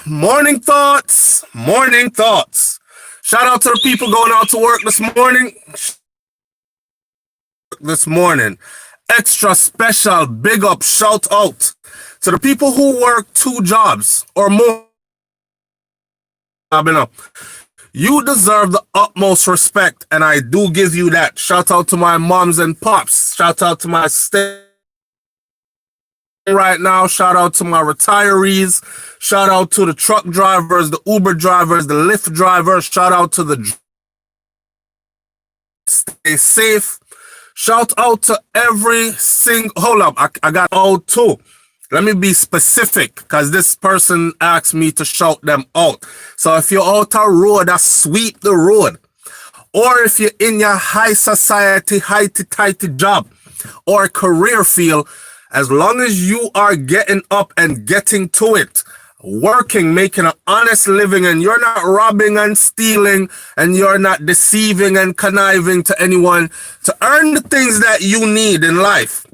Morning thoughts, morning thoughts. Shout out to the people going out to work this morning. Extra special big up shout out to the people who work two jobs or more. You deserve the utmost respect, and I do give you that. Shout out to my moms and pops. Shout out to my stay right now. Shout out to my retirees. Shout out to the truck drivers, the Uber drivers, the Lyft drivers. Shout out to the stay safe. Shout out to every single. Hold up, I got all two. Let me be specific because this person asked me to shout them out. So if you're out a road, sweep the road. Or if you're in your high society, high-tighty job or career field, as long as you are getting up and getting to it, working, making an honest living, and you're not robbing and stealing, and you're not deceiving and conniving to anyone to earn the things that you need in life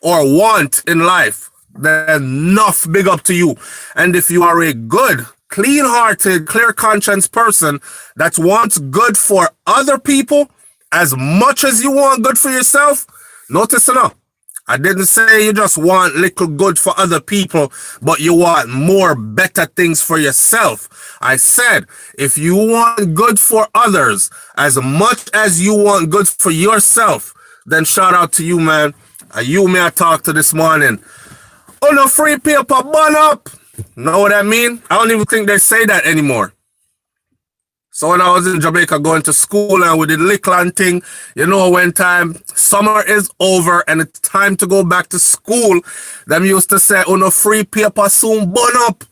or want in life, then enough big up to you. And if you are a good, clean-hearted, clear-conscience person that wants good for other people as much as you want good for yourself, notice enough. I didn't say you just want little good for other people, but you want more better things for yourself. I said, if you want good for others as much as you want good for yourself, then shout out to you, man. You may I talk to this morning. Oh, no free paper, bun up. Know what I mean? I don't even think they say that anymore. So when I was in Jamaica going to school and we did Lickland thing, when time summer is over and it's time to go back to school, them used to say, oh no, free paper soon burn up.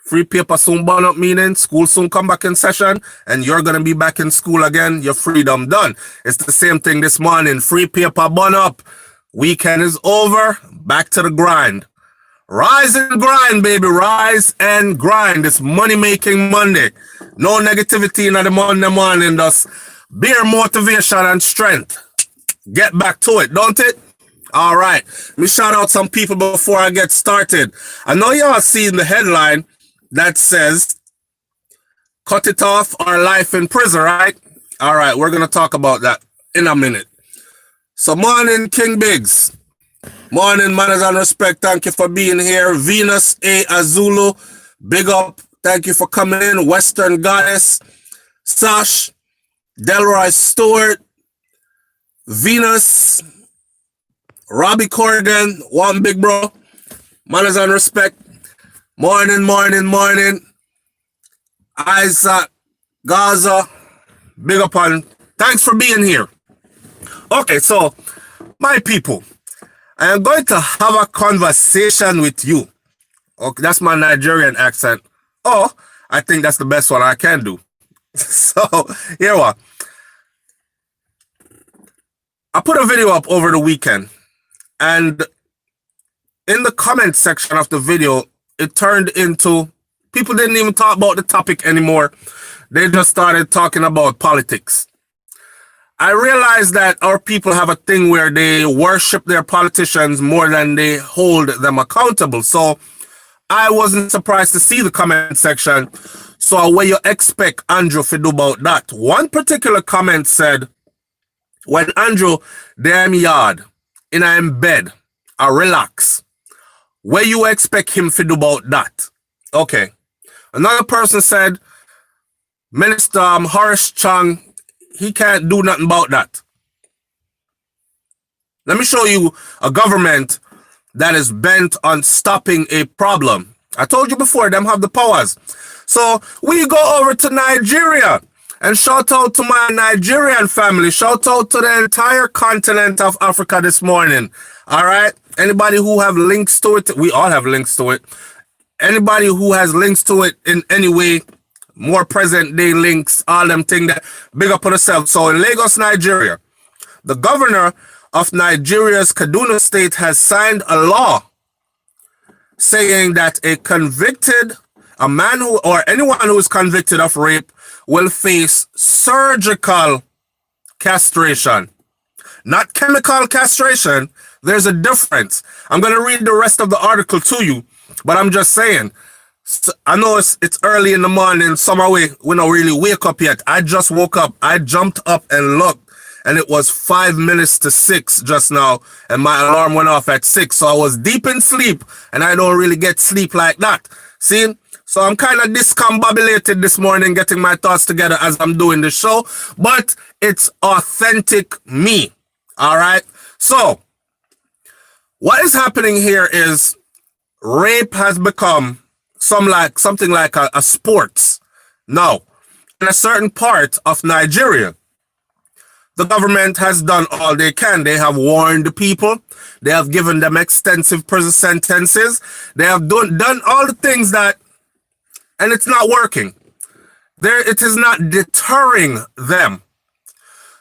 Free paper soon burn up meaning school soon come back in session and you're going to be back in school again. Your freedom done. It's the same thing this morning. Free paper burn up. Weekend is over. Back to the grind. Rise and grind, baby. Rise and grind. It's money-making Monday. No negativity in the Monday morning. Just beer motivation and strength. Get back to it, don't it? All right. Let me shout out some people before I get started. I know y'all seen the headline that says, cut it off or life in prison, right? All right. We're going to talk about that in a minute. So morning, King Biggs. Morning, manners and respect. Thank you for being here. Venus A. Azulu, big up. Thank you for coming in. Western Goddess, Sash, Delroy Stewart, Venus, Robbie Corrigan, one big bro. Manners and respect. Morning, morning, morning. Isaac, Gaza, big up on. Thanks for being here. Okay, so my people, I am going to have a conversation with you. Okay, that's my Nigerian accent. Oh, I think that's the best one I can do. So, here we are. I put a video up over the weekend, and in the comment section of the video, it turned into, people didn't even talk about the topic anymore. They just started talking about politics. I realize that our people have a thing where they worship their politicians more than they hold them accountable. So I wasn't surprised to see the comment section. So what you expect Andrew to do about that? One particular comment said, when Andrew damn yard in a bed, I relax. What you expect him to do about that? Okay. Another person said, Minister Horace Chang, he can't do nothing about that. Let me show you a government that is bent on stopping a problem. I told you before, them have the powers. So we go over to Nigeria and shout out to my Nigerian family. Shout out to the entire continent of Africa this morning. All right? Anybody who have links to it, we all have links to it. Anybody who has links to it in any way, more present day links, all them things that big up on yourself. So in Lagos, Nigeria, the governor of Nigeria's Kaduna state has signed a law saying that a man who, or anyone who is convicted of rape will face surgical castration, not chemical castration. There's a difference. I'm going to read the rest of the article to you. But I'm just saying, I know it's early in the morning. Some are we don't really wake up yet. I just woke up. I jumped up and looked, and it was 5 minutes to 6 just now, and my alarm went off at 6. So I was deep in sleep, and I don't really get sleep like that. See? So I'm kind of discombobulated this morning, getting my thoughts together as I'm doing the show, but it's authentic me. All right? So what is happening here is rape has become something like a sports. Now, in a certain part of Nigeria, the government has done all they can. They have warned the people. They have given them extensive prison sentences. They have done all the things that, and it's not working. It is not deterring them.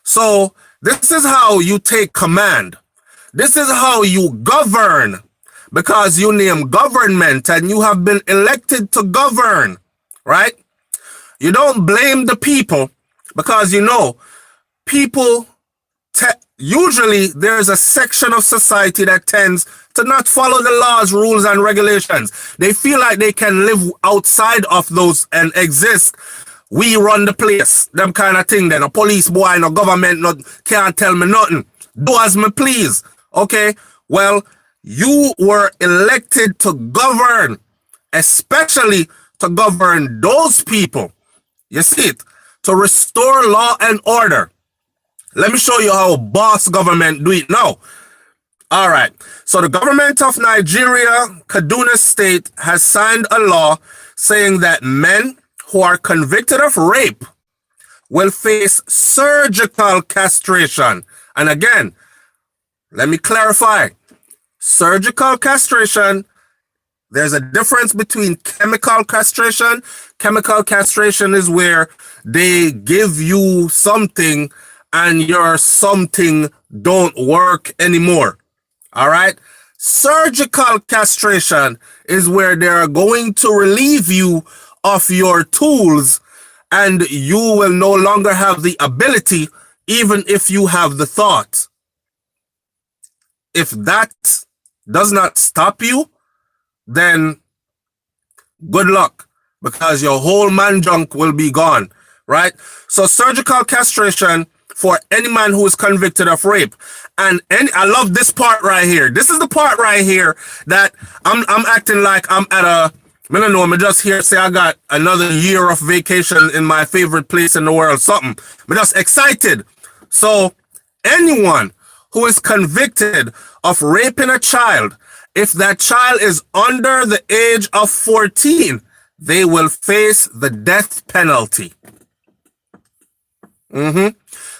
So this is how you take command. This is how you govern, because you name government and you have been elected to govern, right? You don't blame the people, because you know, people, usually there's a section of society that tends to not follow the laws, rules, and regulations. They feel like they can live outside of those and exist. We run the place, them kind of thing. Then a police boy, no government, can't tell me nothing. Do as me please. Okay, well, you were elected to govern, especially to govern those people. You see it? To restore law and order. Let me show you how boss government do it now. All right. So the government of Nigeria, Kaduna State, has signed a law saying that men who are convicted of rape will face surgical castration. And again, let me clarify. Surgical castration, there's a difference between chemical castration. Chemical castration is where they give you something and your something don't work anymore. All right? Surgical castration is where they're going to relieve you of your tools and you will no longer have the ability, even if you have the thought. If that does not stop you, then good luck, because your whole man junk will be gone, right? So surgical castration for any man who is convicted of rape. And I love this part right here. This is the part right here that I'm acting like I'm at I don't know, I'm just here say I got another year of vacation in my favorite place in the world, something. I'm just excited. So anyone who is convicted of raping a child, if that child is under the age of 14, they will face the death penalty.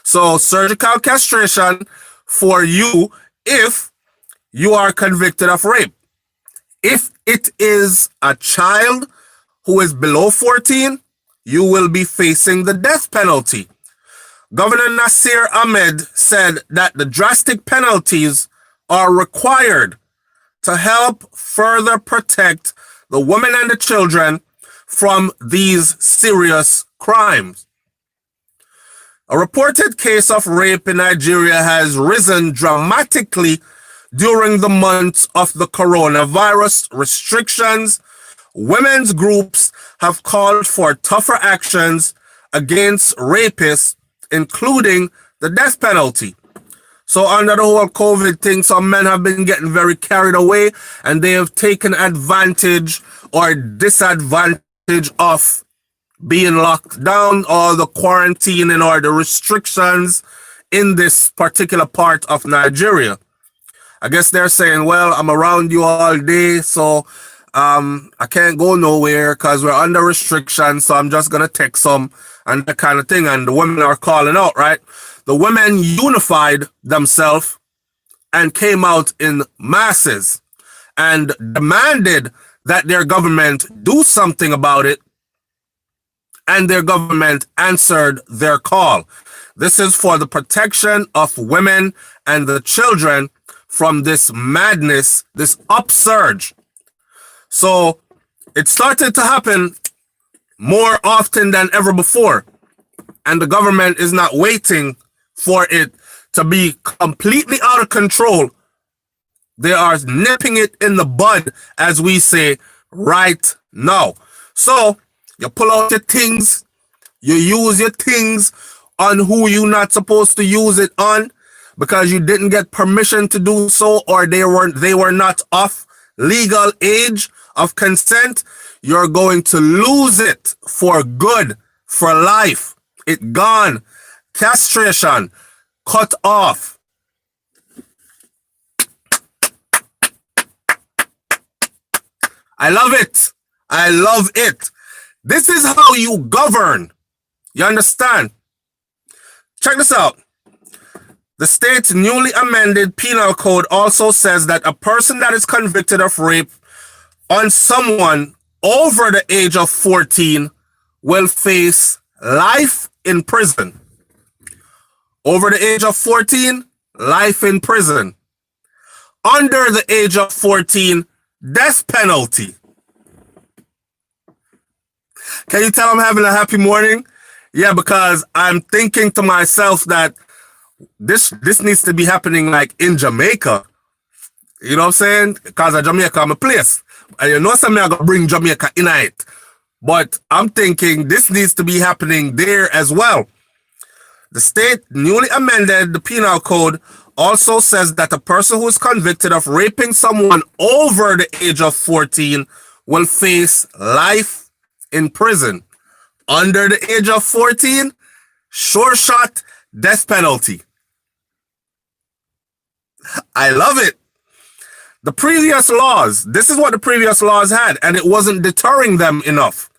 So surgical castration for you if you are convicted of rape. If it is a child who is below 14, you will be facing the death penalty. Governor Nasir Ahmed said that the drastic penalties are required to help further protect the women and the children from these serious crimes. A reported case of rape in Nigeria has risen dramatically during the months of the coronavirus restrictions. Women's groups have called for tougher actions against rapists, including the death penalty. So under the whole COVID thing, some men have been getting very carried away and they have taken advantage or disadvantage of being locked down or the quarantining or the restrictions in this particular part of Nigeria. I guess they're saying, well, I'm around you all day, so I can't go nowhere because we're under restrictions, so I'm just going to take some and that kind of thing. And the women are calling out, right? The women unified themselves and came out in masses and demanded that their government do something about it, and their government answered their call. This is for the protection of women and the children from this madness, this upsurge. So it started to happen more often than ever before, and the government is not waiting for it to be completely out of control They are nipping it in the bud, as we say, right now. So you pull out your things, you use your things on who you're not supposed to use it on because you didn't get permission to do so, or they were not of legal age of consent. You're going to lose it for good, for life. It gone. Castration, cut off. I love it. I love it. This is how you govern. You understand? Check this out. The state's newly amended penal code also says that a person that is convicted of rape on someone over the age of 14 will face life in prison. Over the age of 14, life in prison. Under the age of 14, death penalty. Can you tell I'm having a happy morning? Yeah, because I'm thinking to myself that this needs to be happening like in Jamaica. You know what I'm saying? Because Jamaica I'm a place. And you know something, I'm going to bring Jamaica in it. But I'm thinking this needs to be happening there as well. The state newly amended the penal code also says that a person who is convicted of raping someone over the age of 14 will face life in prison. Under the age of 14, sure shot, death penalty. I love it. The previous laws, this is what the previous laws had, and it wasn't deterring them enough.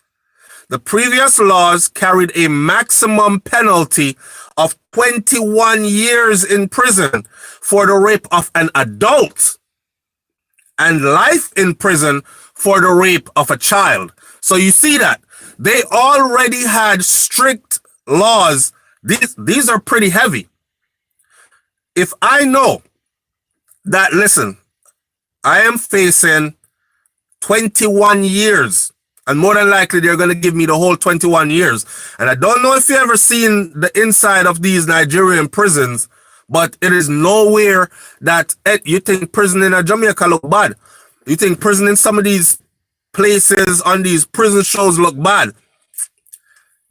The previous laws carried a maximum penalty of 21 years in prison for the rape of an adult and life in prison for the rape of a child. So you see that they already had strict laws. These are pretty heavy. If I know that, listen, I am facing 21 years, and more than likely they're going to give me the whole 21 years. And I don't know if you ever seen the inside of these Nigerian prisons, but it is nowhere that you think prison in Jamaica look bad. You think prison in some of these places on these prison shows look bad.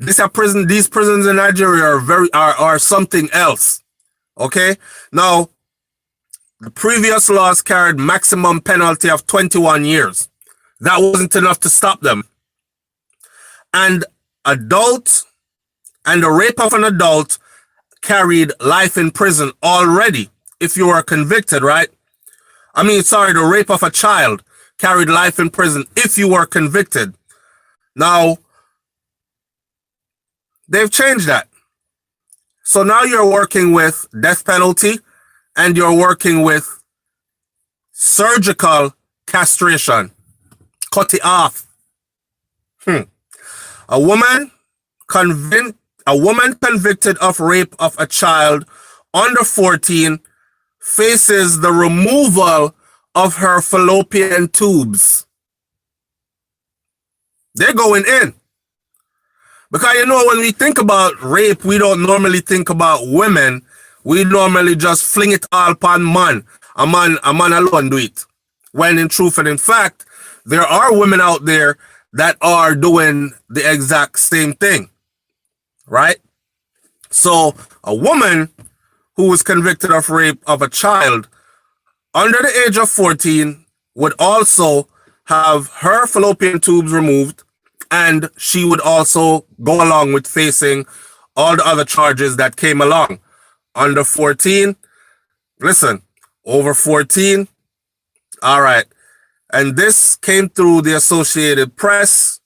These prisons in Nigeria are something else. Okay? Now, the previous laws carried maximum penalty of 21 years. That wasn't enough to stop them. And the rape of an adult carried life in prison already if you were convicted, right? The rape of a child carried life in prison if you were convicted. Now, they've changed that. So now you're working with death penalty and you're working with surgical castration. Cut it off. A woman convicted of rape of a child under 14 faces the removal of her fallopian tubes. They're going in. Because when we think about rape, we don't normally think about women. We normally just fling it all upon man. A man alone do it. When in truth and in fact, there are women out there that are doing the exact same thing. Right? So a woman who was convicted of rape of a child under the age of 14 would also have her fallopian tubes removed, and she would also go along with facing all the other charges that came along. Under 14, listen, over 14, all right. And this came through the Associated Press.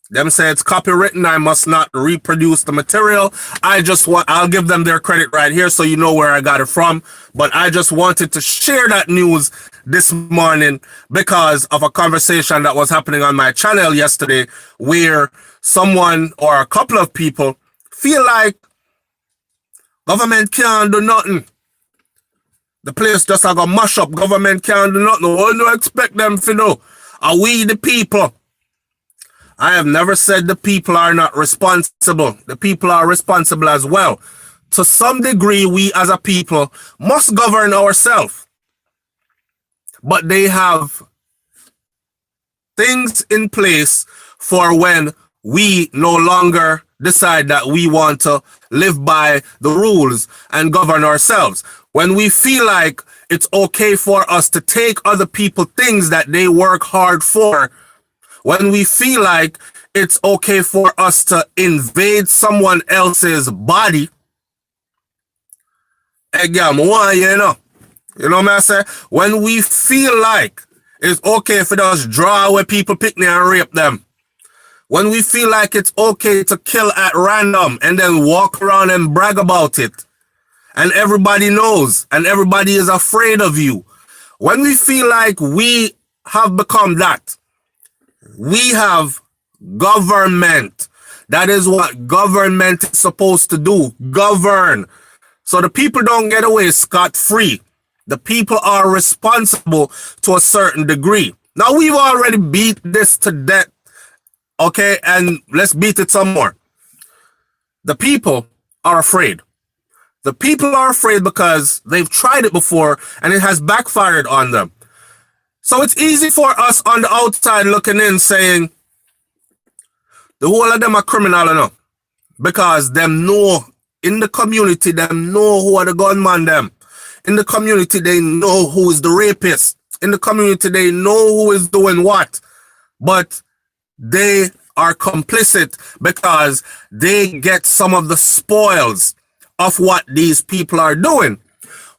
Them say it's copywritten. I must not reproduce the material. I'll give them their credit right here so you know where I got it from. But I just wanted to share that news this morning because of a conversation that was happening on my channel yesterday where someone or a couple of people feel like government can't do nothing. The place just a go mash up. Government can't do nothing. We don't expect them to know. Are we the people? I have never said the people are not responsible. The people are responsible as well. To some degree, we as a people must govern ourselves. but they have things in place for when we no longer decide that we want to live by the rules and govern ourselves. When we feel like it's okay for us to take other people things that they work hard for, when we feel like it's okay for us to invade someone else's body, again, you know what I say? When we feel like it's okay for us draw away people picnic and rape them, when we feel like it's okay to kill at random and then walk around and brag about it, and everybody knows and everybody is afraid of you, when we feel like we have become that, we have government. That is what government is supposed to do. Govern. So the people don't get away scot-free. The people are responsible to a certain degree. Now, we've already beat this to death. Okay, and let's beat it some more. The people are afraid. The people are afraid because they've tried it before and it has backfired on them. So it's easy for us on the outside looking in saying, the whole of them are criminal enough. Because them know in the community, them know who are the gunman them. In the community, they know who is the rapist. In the community, they know who is doing what. But they are complicit because they get some of the spoils of what these people are doing.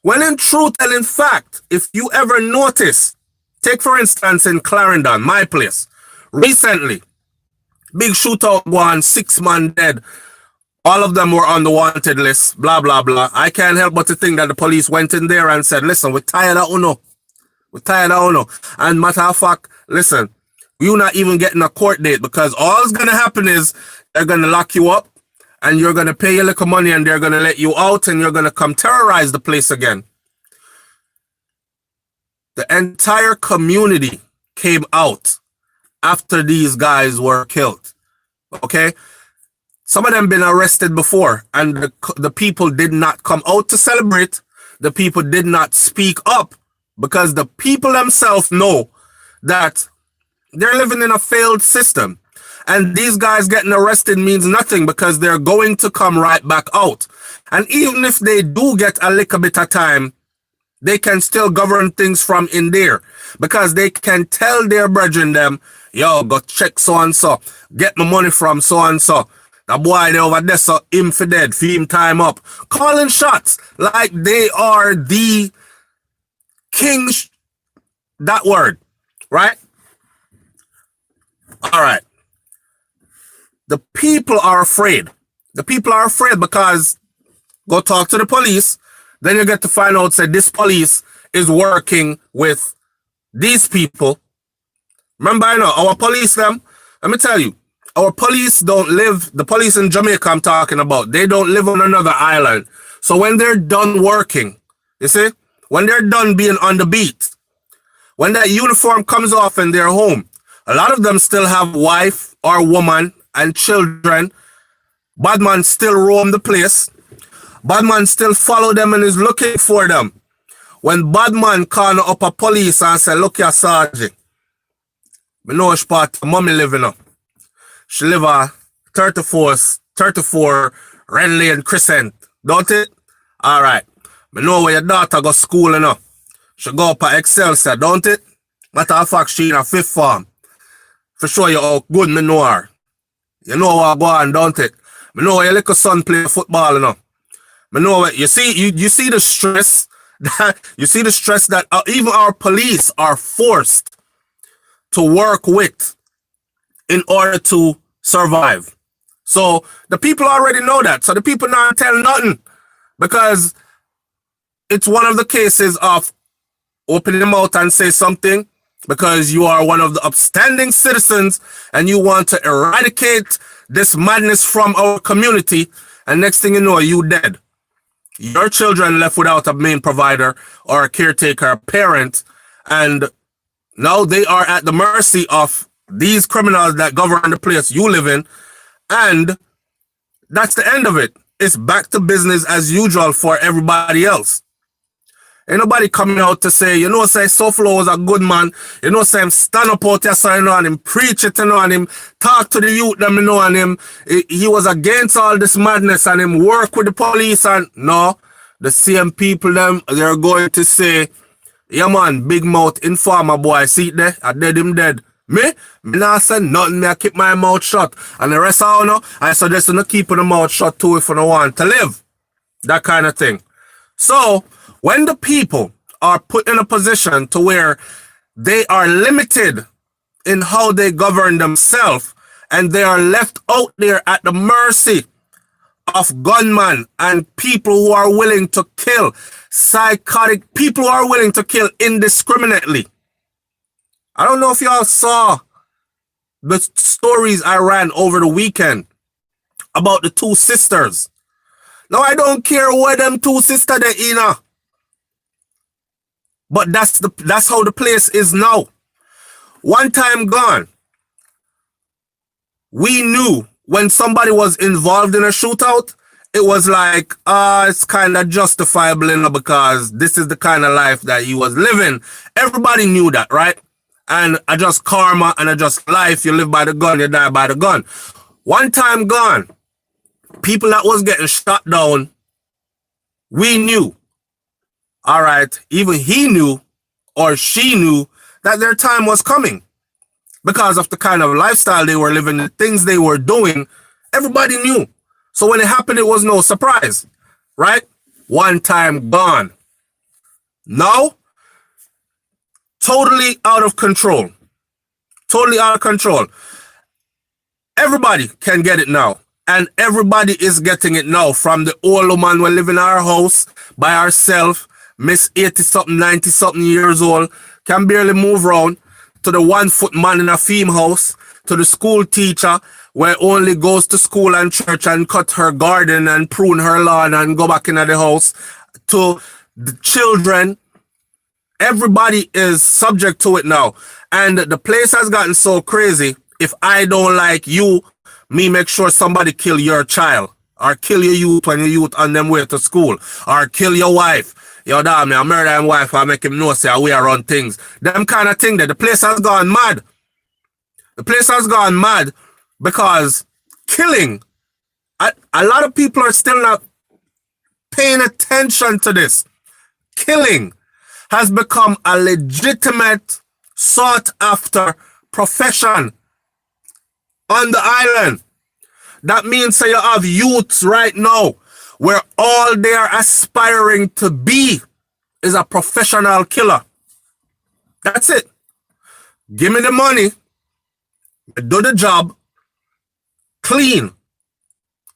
When in truth and in fact, if you ever notice, take for instance in Clarendon, my place, recently, big shootout one, 6 men dead. All of them were on the wanted list, blah, blah, blah. I can't help but to think that the police went in there and said, listen, we're tired of Uno. We're tired of Uno. And matter of fact, listen, you're not even getting a court date because all's going to happen is they're going to lock you up and you're going to pay your little money and they're going to let you out and you're going to come terrorize the place again. The entire community came out after these guys were killed. Okay? Some of them been arrested before and the people did not come out to celebrate. The people did not speak up because the people themselves know that they're living in a failed system. And these guys getting arrested means nothing because they're going to come right back out. And even if they do get a little bit of time, they can still govern things from in there because they can tell their brethren them, yo, go check so-and-so, get my money from so-and-so. The boy they over there, so him for dead, for him time up. Calling shots like they are the king, that word, right? All right. The people are afraid. The people are afraid because go talk to the police. Then you get to find out that this police is working with these people. Remember, I know our police, them, let me tell you, our police don't live, the police in Jamaica I'm talking about, they don't live on another island. So when they're done working, you see, when they're done being on the beat, when that uniform comes off and they're home, a lot of them still have wife or woman and children. Badman still roam the place. Badman still follow them and is looking for them. When Badman call up a police and say, look here, Sergeant, I know which part mommy living up. She live at 34 Red Lane Crescent, don't it? All right. I know where your daughter go school enough. She go up at Excelsior, don't it? Matter of fact, she in a 5th form. For sure you how good me know her. You know what go on, don't it? I know where your little son play football enough. I know what you see. You see the stress that even our police are forced to work with in order to survive. So the people already know that. So the people not tell nothing because it's one of the cases of opening your mouth and say something because you are one of the upstanding citizens and you want to eradicate this madness from our community. And next thing you know, you dead. Your children left without a main provider or a caretaker, a parent, and now they are at the mercy of these criminals that govern the place you live in. And that's the end of it. It's back to business as usual for everybody else. Ain't nobody coming out to say, you know, say Soflo was a good man. You know, say him stand up out there, so you know, and him preach it, you know, and him talk to the youth, them, you know, and him, he was against all this madness and him work with the police and no, the same people, them, they're going to say, yeah, man, big mouth informer boy, see it there, I dead him dead. Me not say nothing, me I keep my mouth shut. And the rest of you know, I suggest you not keep the mouth shut too if you don't want to live. That kind of thing. So, when the people are put in a position to where they are limited in how they govern themselves and they are left out there at the mercy of gunmen and people who are willing to kill, psychotic people who are willing to kill indiscriminately. I don't know if y'all saw the stories I ran over the weekend about the two sisters. Now, I don't care where them two sisters they in. But that's how the place is now. One time gone, we knew when somebody was involved in a shootout, it was like, it's kind of justifiable, you know, because this is the kind of life that he was living. Everybody knew that, right? And I just karma and I just life. You live by the gun, you die by the gun. One time gone, people that was getting shot down, we knew. All right, even he knew or she knew that their time was coming because of the kind of lifestyle they were living, the things they were doing. Everybody knew. So when it happened, it was no surprise, right? One time gone. Now, totally out of control. Totally out of control. Everybody can get it now. And everybody is getting it now. From the old woman who live in our house by herself, Miss 80-something, 90-something years old, can barely move around, to the 1-foot man in a theme house, to the school teacher where only goes to school and church and cut her garden and prune her lawn and go back into the house, to the children. Everybody is subject to it now. And the place has gotten so crazy. If I don't like you, me make sure somebody kill your child, or kill your youth when your youth on them way to school, or kill your wife. Yo, damn, I murder him wife, I make him know, say, we are on things. Them kind of thing that the place has gone mad. The place has gone mad because killing, a lot of people are still not paying attention to this. Killing has become a legitimate, sought after profession on the island. That means that you have youths right now where all they are aspiring to be is a professional killer. That's it. Give me the money, do the job, clean.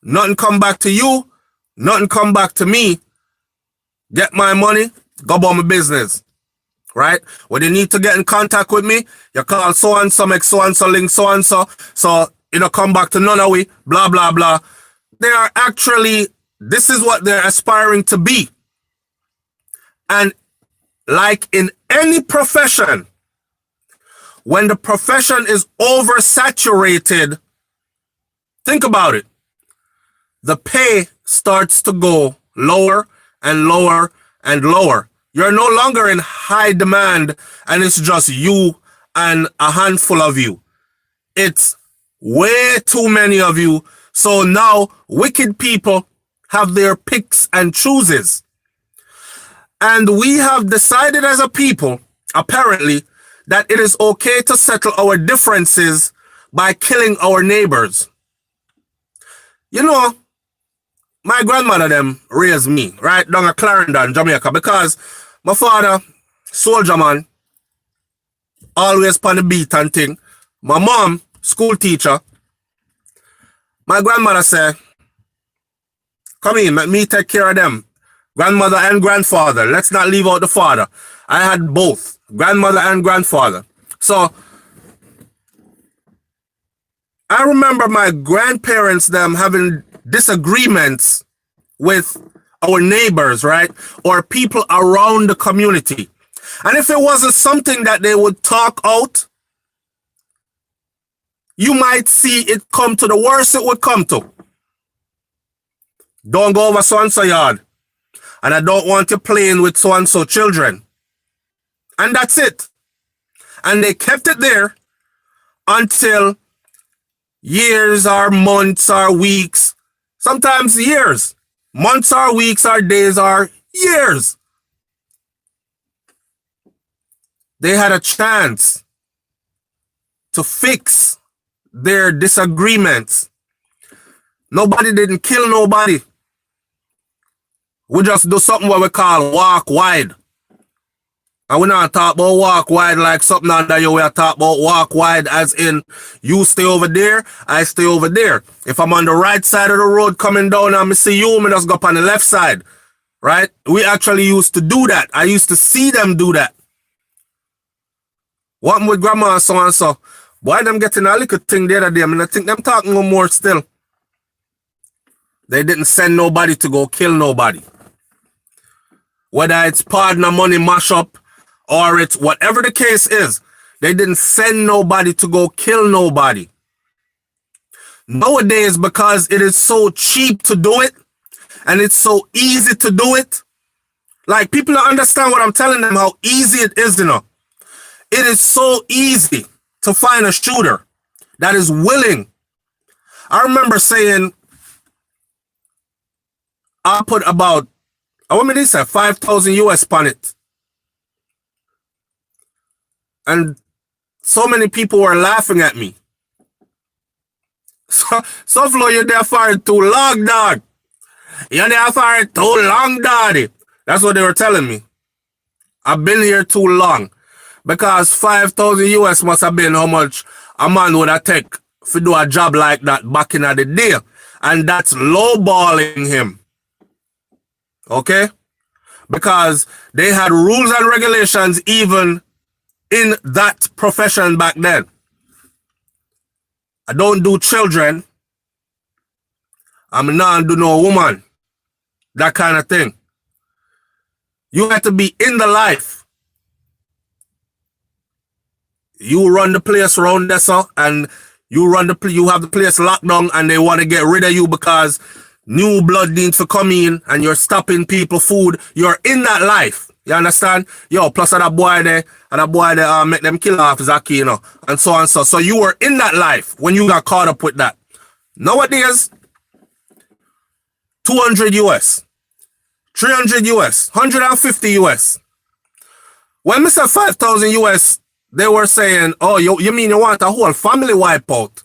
Nothing come back to you, nothing come back to me. Get my money, go about my business. Right? When you need to get in contact with me, you call so-and-so, make so-and-so link so-and-so, so you know, come back to none of we, blah, blah, blah. They are actually, this is what they're aspiring to be. And like in any profession, when the profession is oversaturated, think about it. The pay starts to go lower and lower and lower. You're no longer in high demand and it's just you and a handful of you. It's way too many of you. So now wicked people have their picks and chooses. And we have decided as a people, apparently, that it is okay to settle our differences by killing our neighbors. You know, my grandmother them raised me, right, down at Clarendon, Jamaica, because my father, soldier man, always on the beat and thing. My mom, school teacher. My grandmother said, come in, let me take care of them. Grandmother and grandfather. Let's not leave out the father. I had both, grandmother and grandfather. So, I remember my grandparents, them having disagreements with our neighbors, right? Or people around the community. And if it wasn't something that they would talk out, you might see it come to the worst it would come to. Don't go over so-and-so yard. and I don't want you playing with so-and-so children. And that's it. And they kept it there until years or months or weeks, sometimes years, months or weeks or days or years. They had a chance to fix their disagreements. Nobody didn't kill nobody. We just do something what we call walk wide. And we're not talk about walk wide like something under you. We're talking about walk wide as in you stay over there, I stay over there. If I'm on the right side of the road coming down and I see you, I just go up on the left side. Right? We actually used to do that. I used to see them do that. What with grandma and so and so. Why them getting a little thing the other day? I mean, I think them talking no more still. They didn't send nobody to go kill nobody. Whether it's partner money mash up or it's whatever the case is, they didn't send nobody to go kill nobody. Nowadays, because it is so cheap to do it and it's so easy to do it, like people don't understand what I'm telling them, how easy it is, you know. It is so easy to find a shooter that is willing. I remember saying, I put about, what did they say, 5,000 US on it. And so many people were laughing at me. So Flo, you're there for it too long, dog. You're there for it too long, daddy. That's what they were telling me. I've been here too long. Because 5,000 US must have been how much a man would have take to do a job like that back in the day. And that's lowballing him. Okay? Because they had rules and regulations even in that profession back then. I don't do children. I'm not do no woman. That kind of thing. You have to be in the life. You run the place around there, sir, and you have the place locked down, and they want to get rid of you because new blood needs to come in, and you're stopping people food. You're in that life. You understand? Yo, plus that boy there, and that boy there make them kill off Zaki, you know, and so on and so. So you were in that life when you got caught up with that. Nowadays, 200 US, 300 US, 150 US. When we said 5,000 US, they were saying, oh, you mean you want a whole family wipeout?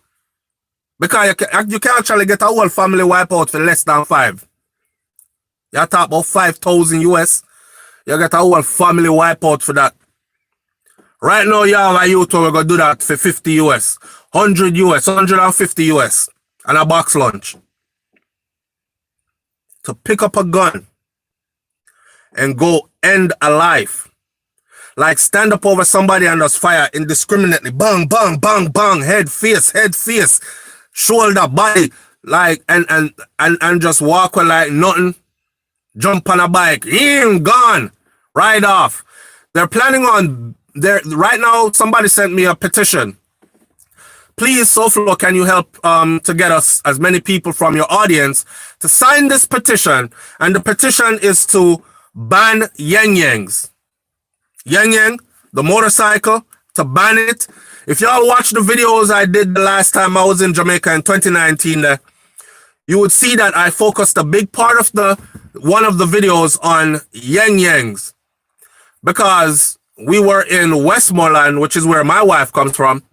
Because you can actually get a whole family wipeout for less than 5. You talk about 5,000 US, you get a whole family wipeout for that. Right now, you have a youth who are going to do that for 50 US, 100 US, 150 US, and a box lunch. To pick up a gun and go end a life. Like stand up over somebody and just fire indiscriminately. Bang, bang, bang, bang. Head, face, shoulder, body. Like, and just walk with like nothing. Jump on a bike. Gone. Ride off. They're planning on, right now, somebody sent me a petition. Please, Soflo, can you help to get us, as many people from your audience, to sign this petition? And the petition is to ban yang-yangs. Yang, the motorcycle, to ban it. If y'all watch the videos I did the last time I was in Jamaica in 2019, you would see that I focused a big part of one of the videos on yang-yangs. Because we were in Westmoreland, which is where my wife comes from.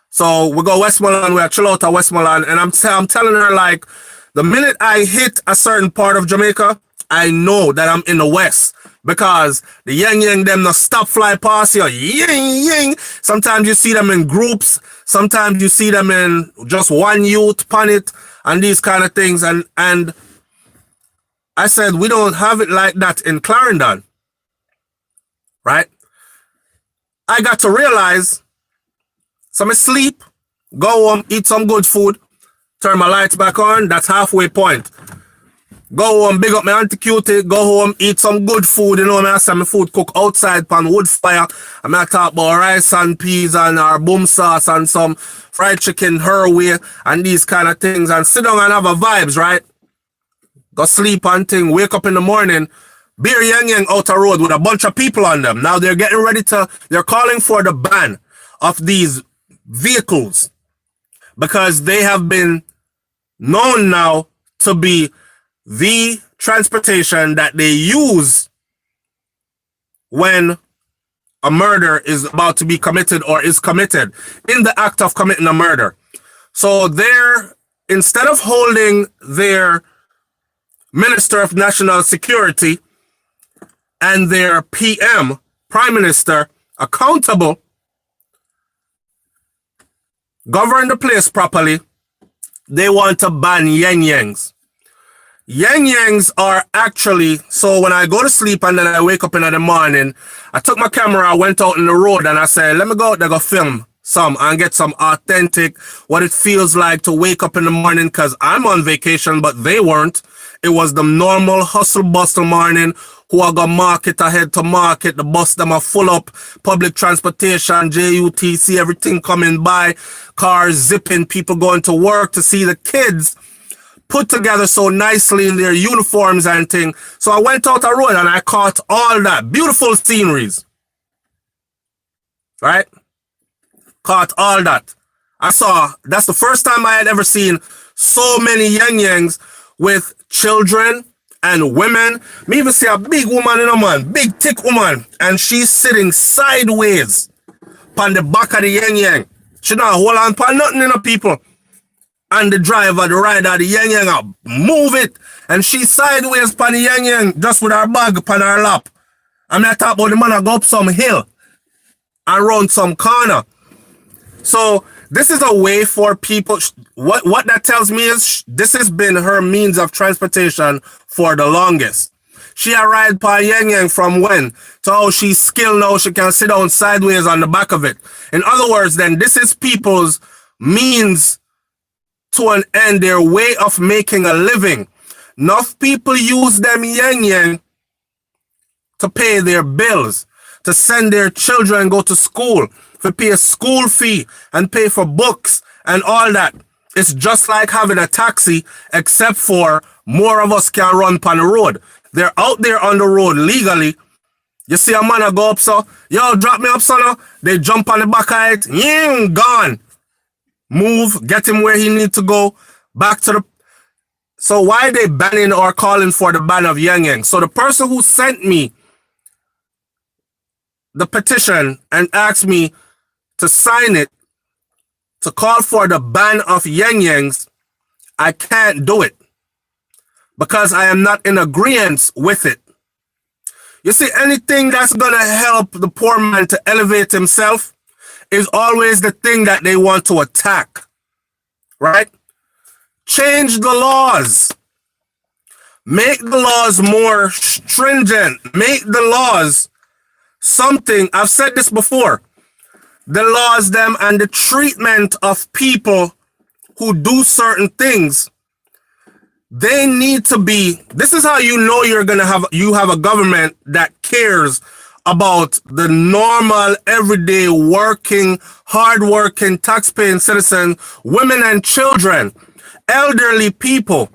So we go Westmoreland, we're chill out at Westmoreland, and I'm telling her, like, the minute I hit a certain part of Jamaica, I know that I'm in the West. Because the yang them not stop fly past you. Yang. Sometimes you see them in groups. Sometimes you see them in just one youth on it and these kind of things. And I said, we don't have it like that in Clarendon. Right? I got to realize, so I sleep, go home, eat some good food, turn my lights back on. That's halfway point. Go home, big up my auntie cutie, go home, eat some good food, you know, I say my food cook outside pan wood fire. I'm gonna talk about rice and peas and our boom sauce and some fried chicken her way and these kind of things and sit down and have a vibes, right? Go sleep and thing, wake up in the morning Beer Yang Yang out a road with a bunch of people on them. Now they're getting ready they're calling for the ban of these vehicles because they have been known now to be the transportation that they use when a murder is about to be committed or is committed in the act of committing a murder. So instead of holding their Minister of National Security and their PM, Prime Minister, accountable, govern the place properly, they want to ban Yang Yangs. Yang Yangs are actually, so when I go to sleep and then I wake up in the morning, I took my camera, I went out in the road and I said, let me go out there, go film some and get some authentic, what it feels like to wake up in the morning, because I'm on vacation, but they weren't. It was the normal hustle bustle morning, who I got market ahead to market, the bus them are full up, public transportation, JUTC, everything coming by, cars zipping, people going to work to see the kids put together so nicely in their uniforms and thing. So I went out the road and I caught all that. Beautiful sceneries. Right? Caught all that. That's the first time I had ever seen so many Yang Yangs with children and women. Me even see a big woman in a man, big thick woman, and she's sitting sideways on the back of the Yang Yang. She not hold on for nothing in the people. And the driver, the rider, the Yang Yang, move it. And she sideways pan the Yang Yang, just with her bag pan her lap. I mean, I talk about the man I go up some hill and round some corner. So this is a way for people. What that tells me is this has been her means of transportation for the longest. She arrived by Yang Yang from when to how she's skilled now. She can sit down sideways on the back of it. In other words, then this is people's means to an end, their way of making a living. Enough people use them Yang Yang to pay their bills, to send their children go to school, to pay a school fee and pay for books and all that. It's just like having a taxi, except for more of us can run on the road. They're out there on the road legally. You see a man go up, so, yo, drop me up, son. They jump on the back of it, ying, gone. Move, get him where he needs to go, back to the... So why are they banning or calling for the ban of Yang Yang? So the person who sent me the petition and asked me to sign it, to call for the ban of Yang Yangs, I can't do it because I am not in agreement with it. You see, anything that's going to help the poor man to elevate himself is always the thing that they want to attack, right? Change the laws. Make the laws more stringent. Make the laws something. I've said this before. The laws, them, and the treatment of people who do certain things, they need to be, this is how you know you have a government that cares about the normal, everyday, working, hardworking, tax-paying citizen, women and children, elderly people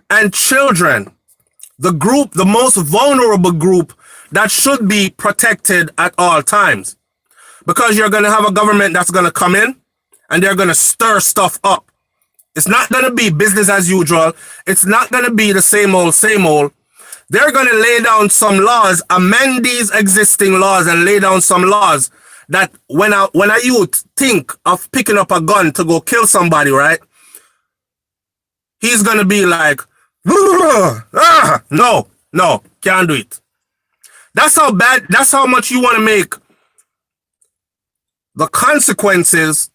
and children, the most vulnerable group that should be protected at all times. Because you're going to have a government that's going to come in and they're going to stir stuff up. It's not going to be business as usual. It's not going to be the same old, same old. They're going to lay down some laws, amend these existing laws and lay down some laws that when a youth think of picking up a gun to go kill somebody, right? He's going to be like, no, can't do it. That's how much you want to make the consequences,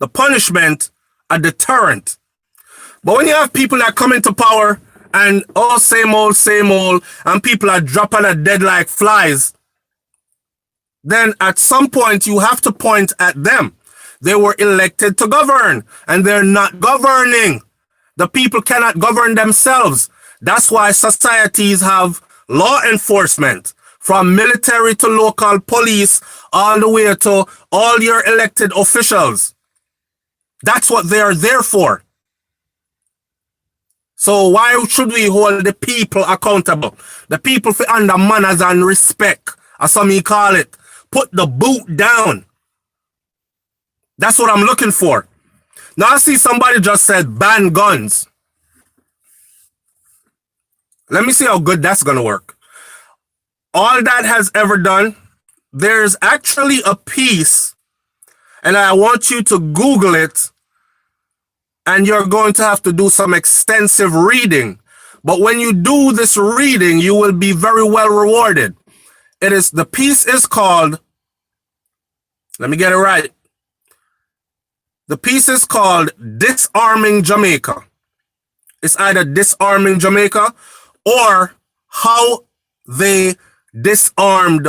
the punishment, a deterrent. But when you have people that come into power and all same old, and people are dropping a dead like flies, then at some point you have to point at them. They were elected to govern, and they're not governing. The people cannot govern themselves. That's why societies have law enforcement, from military to local police, all the way to all your elected officials. That's what they are there for. So why should we hold the people accountable? The people for under manners and respect, as some you call it. Put the boot down. That's what I'm looking for. Now I see somebody just said ban guns. Let me see how good that's going to work. All that has ever done, there's actually a piece, and I want you to Google it, and you're going to have to do some extensive reading. But when you do this reading, you will be very well rewarded. The piece is called, let me get it right. The piece is called Disarming Jamaica. It's either Disarming Jamaica or How They Disarmed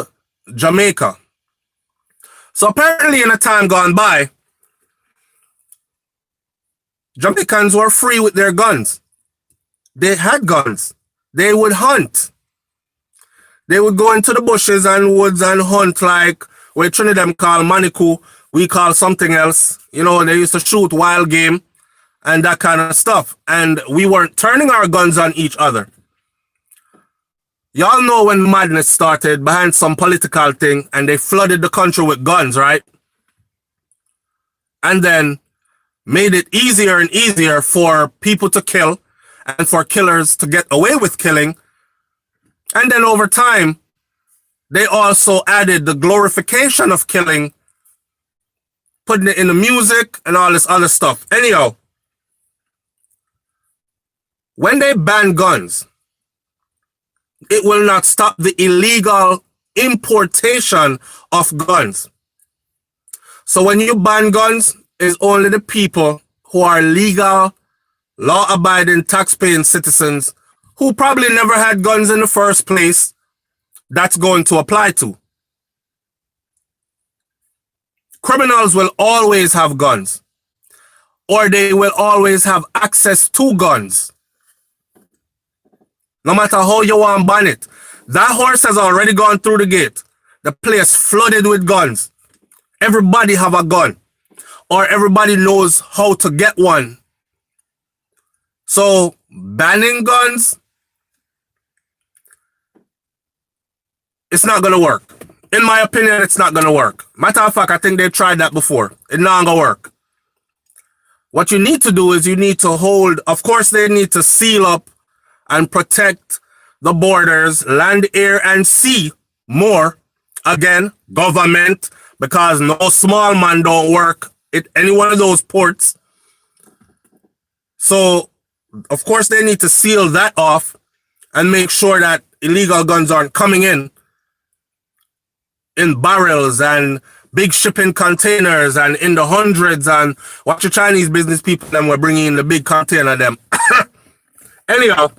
Jamaica. So apparently in a time gone by, Jamaicans were free with their guns. They had guns. They would hunt. They would go into the bushes and woods and hunt like what Trinidad call manikou. We call something else. You know, they used to shoot wild game and that kind of stuff. And we weren't turning our guns on each other. Y'all know when madness started behind some political thing and they flooded the country with guns, right? And then made it easier and easier for people to kill and for killers to get away with killing. And then over time, they also added the glorification of killing, putting it in the music and all this other stuff. Anyhow, when they ban guns, it will not stop the illegal importation of guns. So when you ban guns, it's only the people who are legal, law-abiding, tax-paying citizens who probably never had guns in the first place that's going to apply to. Criminals will always have guns, or they will always have access to guns. No matter how you want to ban it. That horse has already gone through the gate. The place flooded with guns. Everybody have a gun. Or everybody knows how to get one. So, banning guns, it's not going to work. In my opinion, it's not going to work. Matter of fact, I think they tried that before. It's not going to work. What you need to do is you need to hold, of course, they need to seal up and protect the borders, land, air, and sea more. Again, government, because no small man don't work at any one of those ports. So, of course, they need to seal that off and make sure that illegal guns aren't coming in barrels and big shipping containers and in the hundreds, and watch your Chinese business people, them were bringing in the big container them. Anyhow,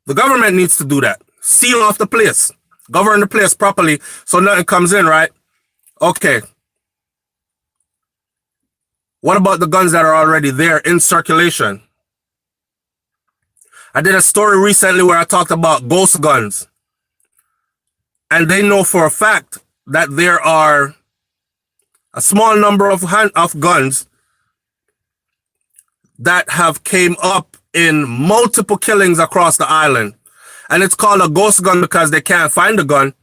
the government needs to do that. Seal off the place. Govern the place properly so nothing comes in, right? Okay. What about the guns that are already there in circulation? I did a story recently where I talked about ghost guns. And they know for a fact that there are a small number of guns that have came up in multiple killings across the island. And it's called a ghost gun because they can't find the gun.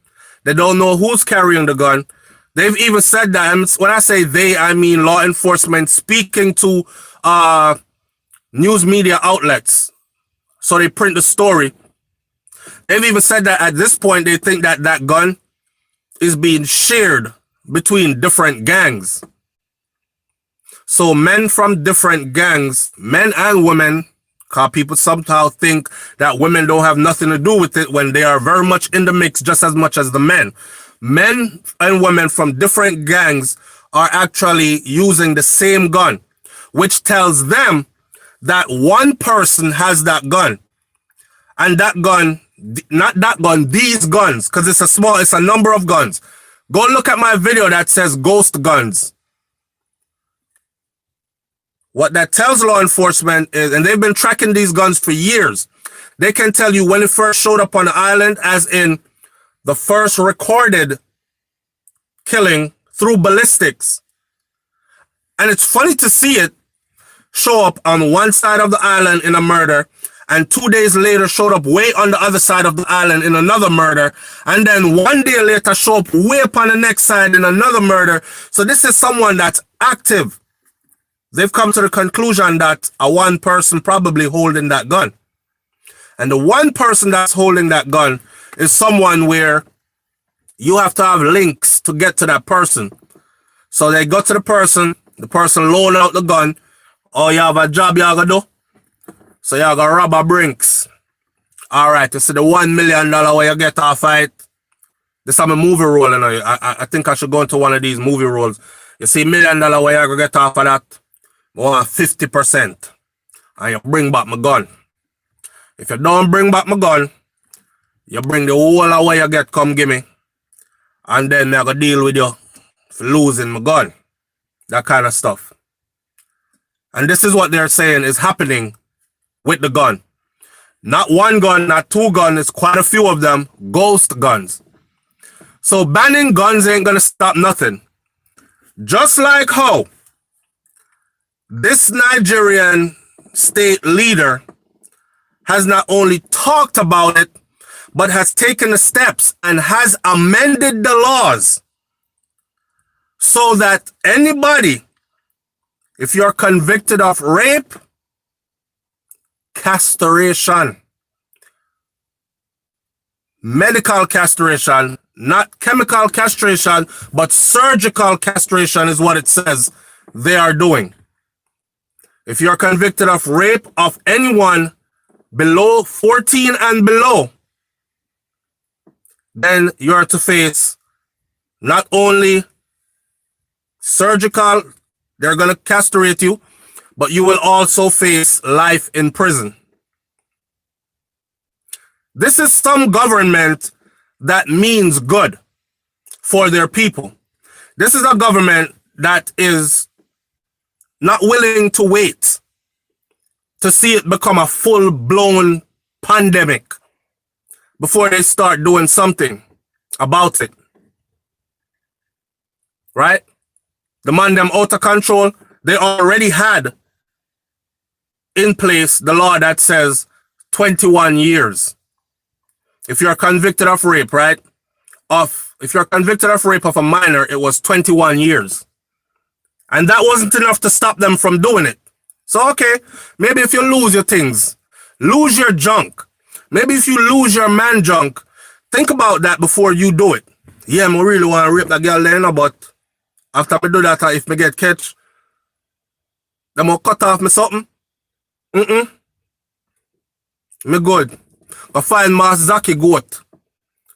They don't know who's carrying the gun. They've even said that, and when I say they, I mean law enforcement speaking to news media outlets. So they print the story. They've even said that at this point, they think that that gun is being shared between different gangs. So men from different gangs, men and women, because people somehow think that women don't have nothing to do with it when they are very much in the mix just as much as the men. Men and women from different gangs are actually using the same gun, which tells them that one person has that gun. And that gun, not that gun, these guns, because it's a number of guns. Go look at my video that says ghost guns. What that tells law enforcement is, and they've been tracking these guns for years, they can tell you when it first showed up on the island, as in the first recorded killing through ballistics. And it's funny to see it show up on one side of the island in a murder, and 2 days later showed up way on the other side of the island in another murder, and then 1 day later show up way up on the next side in another murder. So this is someone that's active. They've come to the conclusion that a one person probably holding that gun. And the one person that's holding that gun is someone where you have to have links to get to that person. So they go to the person loan out the gun. Oh, you have a job you gotta do? So you gotta rob a Brinks. Alright, you see the $1 million where you get off it. This is a movie role, you know. I think I should go into one of these movie roles. You see $1 million where you gonna get off of that. I want 50%. And you bring back my gun. If you don't bring back my gun, you bring the whole of what you get, come give me. And then I gotta deal with you for losing my gun. That kind of stuff. And this is what they're saying is happening with the gun. Not one gun, not two guns, it's quite a few of them, ghost guns. So banning guns ain't gonna stop nothing. Just like how this Nigerian state leader has not only talked about it, but has taken the steps and has amended the laws so that anybody, if you're convicted of rape, castration, medical castration, not chemical castration, but surgical castration is what it says they are doing. If you're convicted of rape of anyone below 14 and below, then you're to face not only surgical, they're going to castrate you, but you will also face life in prison. This is some government that means good for their people. This is a government that is not willing to wait to see it become a full-blown pandemic before they start doing something about it. Right? The man them out of control, they already had in place the law that says 21 years. If you're convicted of rape, right? If you're convicted of rape of a minor, it was 21 years. And that wasn't enough to stop them from doing it. So, okay, maybe if you lose your things, lose your junk. Maybe if you lose your man junk, think about that before you do it. Yeah, I really want to rape that girl then, but after I do that, if I get catch, them will cut off me something. Me good. Go find Mas Zaki goat.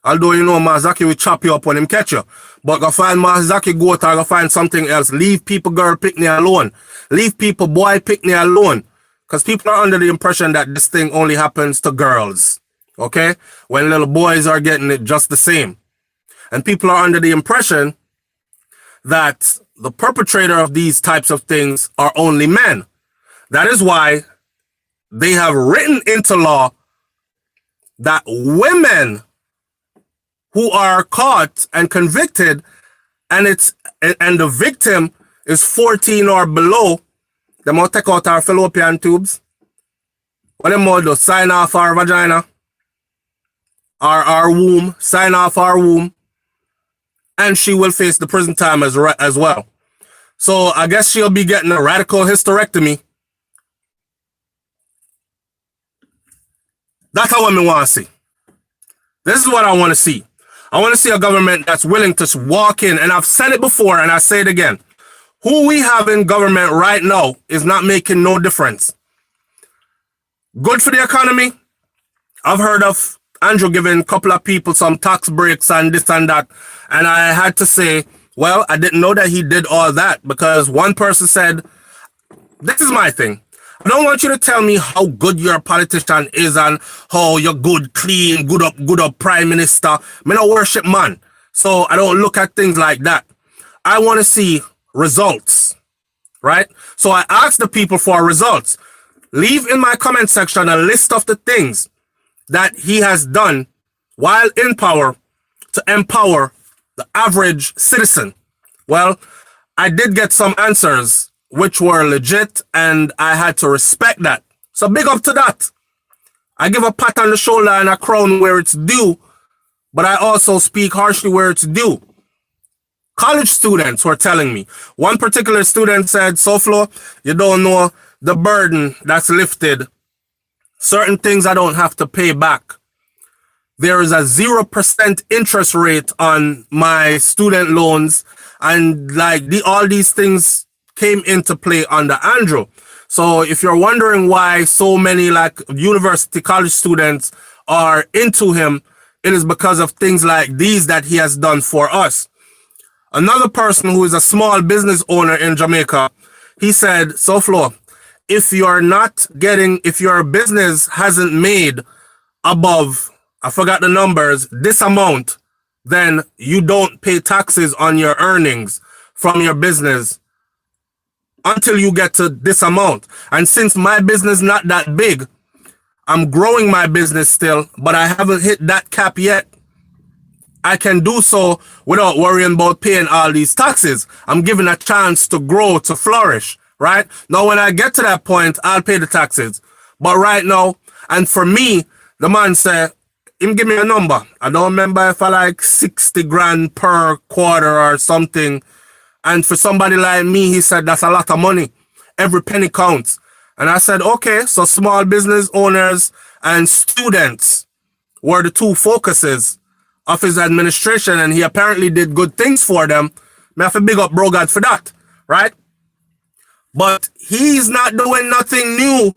Although you know Mas Zaki will chop you up when him catch you. But go find Mas Zaki goat or go find something else. Leave people girl picnic alone. Leave people boy picnic alone. Because people are under the impression that this thing only happens to girls. Okay? When little boys are getting it just the same. And people are under the impression that the perpetrator of these types of things are only men. That is why they have written into law that women who are caught and convicted and the victim is 14 or below, they might take out our fallopian tubes. What they might do, sign off our vagina, our womb, sign off our womb, and she will face the prison time as well. So I guess she'll be getting a radical hysterectomy. That's what I want to see. This is what I want to see. I want to see a government that's willing to walk in, and I've said it before and I say it again. Who we have in government right now is not making no difference. Good for the economy. I've heard of Andrew giving a couple of people some tax breaks and this and that. And I had to say, well, I didn't know that he did all that because one person said, this is my thing. I don't want you to tell me how good your politician is and how you're good, clean, good up prime minister. I don't worship man. So I don't look at things like that. I want to see results, right? So I asked the people for results. Leave in my comment section a list of the things that he has done while in power to empower the average citizen. Well, I did get some answers which were legit, and I had to respect that. So big up to that. I give a pat on the shoulder and a crown where it's due, but I also speak harshly where it's due. College students were telling me. One particular student said, Soflo, you don't know the burden that's lifted. Certain things I don't have to pay back. There is a 0% interest rate on my student loans, and like all these things came into play under Andrew. So if you're wondering why so many like university college students are into him, it is because of things like these that he has done for us. Another person who is a small business owner in Jamaica, he said, Soflo, if your business hasn't made above, I forgot the numbers, this amount, then you don't pay taxes on your earnings from your business until you get to this amount. And since my business is not that big, I'm growing my business still, but I haven't hit that cap yet. I can do so without worrying about paying all these taxes. I'm given a chance to grow, to flourish, right? Now, when I get to that point, I'll pay the taxes. But right now, and for me, the man said, him give me a number. I don't remember if I like 60 grand per quarter or something. And for somebody like me, he said, that's a lot of money. Every penny counts. And I said, okay, so small business owners and students were the two focuses of his administration, and he apparently did good things for them. I have to big up bro God for that, right? But he's not doing nothing new,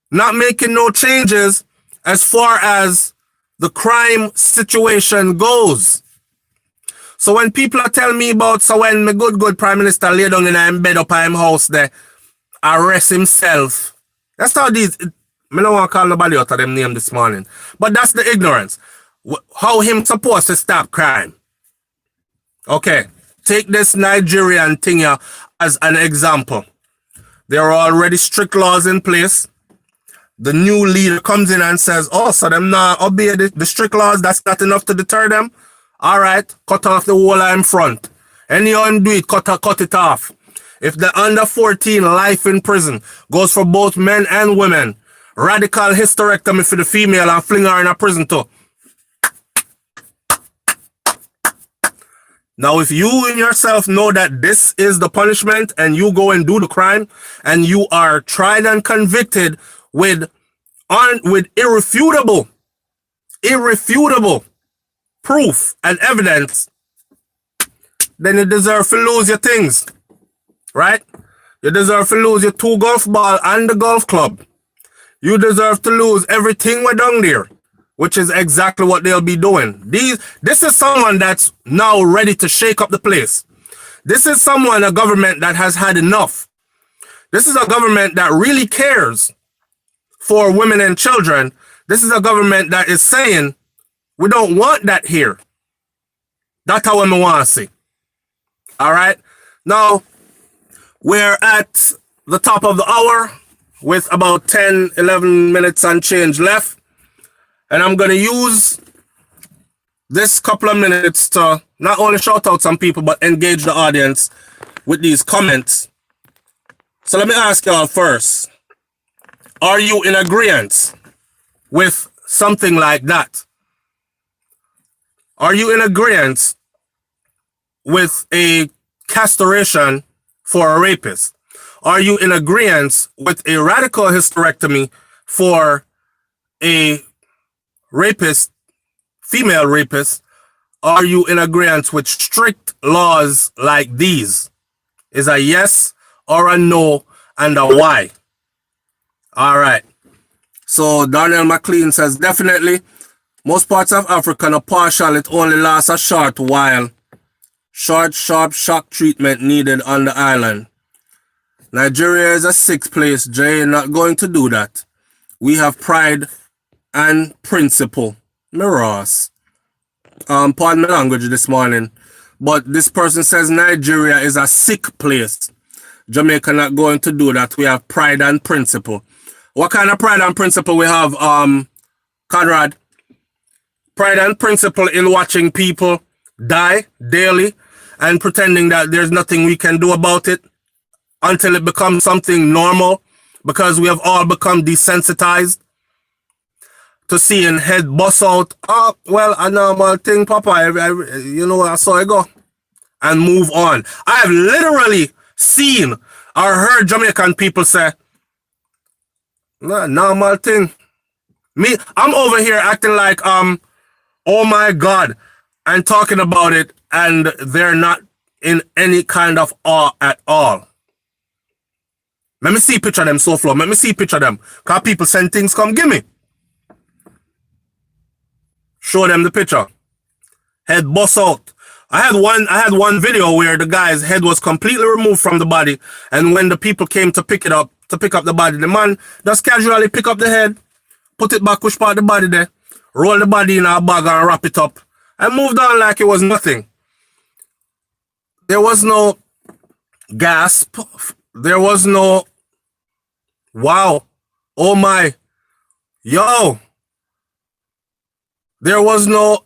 not making no changes as far as the crime situation goes. So when people are telling me about, so when my good Prime Minister lay down in a bed up at him house there, arrest himself. That's how these, I don't want to call nobody out of them name this morning. But that's the ignorance. How him supposed to stop crime? Okay, take this Nigerian thing here as an example. There are already strict laws in place. The new leader comes in and says, oh, so them not obey the strict laws, that's not enough to deter them? All right, cut off the whole in front. Anyhow him do it, cut it off. If the under 14 life in prison goes for both men and women, radical hysterectomy for the female and fling her in a prison too. Now, if you in yourself know that this is the punishment and you go and do the crime and you are tried and convicted with irrefutable proof and evidence, then you deserve to lose your things, right? You deserve to lose your 2 golf ball and the golf club. You deserve to lose everything we're down there, which is exactly what they'll be doing. This is someone that's now ready to shake up the place. This is a government that has had enough. This is a government that really cares for women and children. This is a government that is saying, we don't want that here. That's how we want to see. All right. Now, we're at the top of the hour with about 10, 11 minutes and change left. And I'm going to use this couple of minutes to not only shout out some people, but engage the audience with these comments. So let me ask y'all first. Are you in agreement with something like that? Are you in agreement with a castration for a rapist? Are you in agreement with a radical hysterectomy for a rapist, female rapist? Are you in agreement with strict laws like these? Is a yes or a no and a why? All right. So Darnell McLean says, definitely. Most parts of Africa are partial. It only lasts a short while. Short, sharp shock treatment needed on the island. Nigeria is a 6th place. Jay, not going to do that. We have pride and principle. Miros. Pardon my language this morning. But this person says Nigeria is a sick place. Jamaica not going to do that. We have pride and principle. What kind of pride and principle we have, Conrad? Pride and principle in watching people die daily and pretending that there's nothing we can do about it. until it becomes something normal because we have all become desensitized to seeing head bust out. Oh, well, a normal thing, Papa. You know, I saw it go. And move on. I have literally seen or heard Jamaican people say, nah, normal thing. Me, I'm over here acting like, oh my God, and talking about it, and they're not in any kind of awe at all. Let me see picture of them, so flow. Let me see picture of them. Because people send things, come give me. Show them the picture. Head bust out. I had one video where the guy's head was completely removed from the body, and when the people came to pick up the body, the man just casually pick up the head, put it back, push part the body there, roll the body in a bag and wrap it up, and moved on like it was nothing. There was no gasp. There was no, wow, oh my, yo. There was no,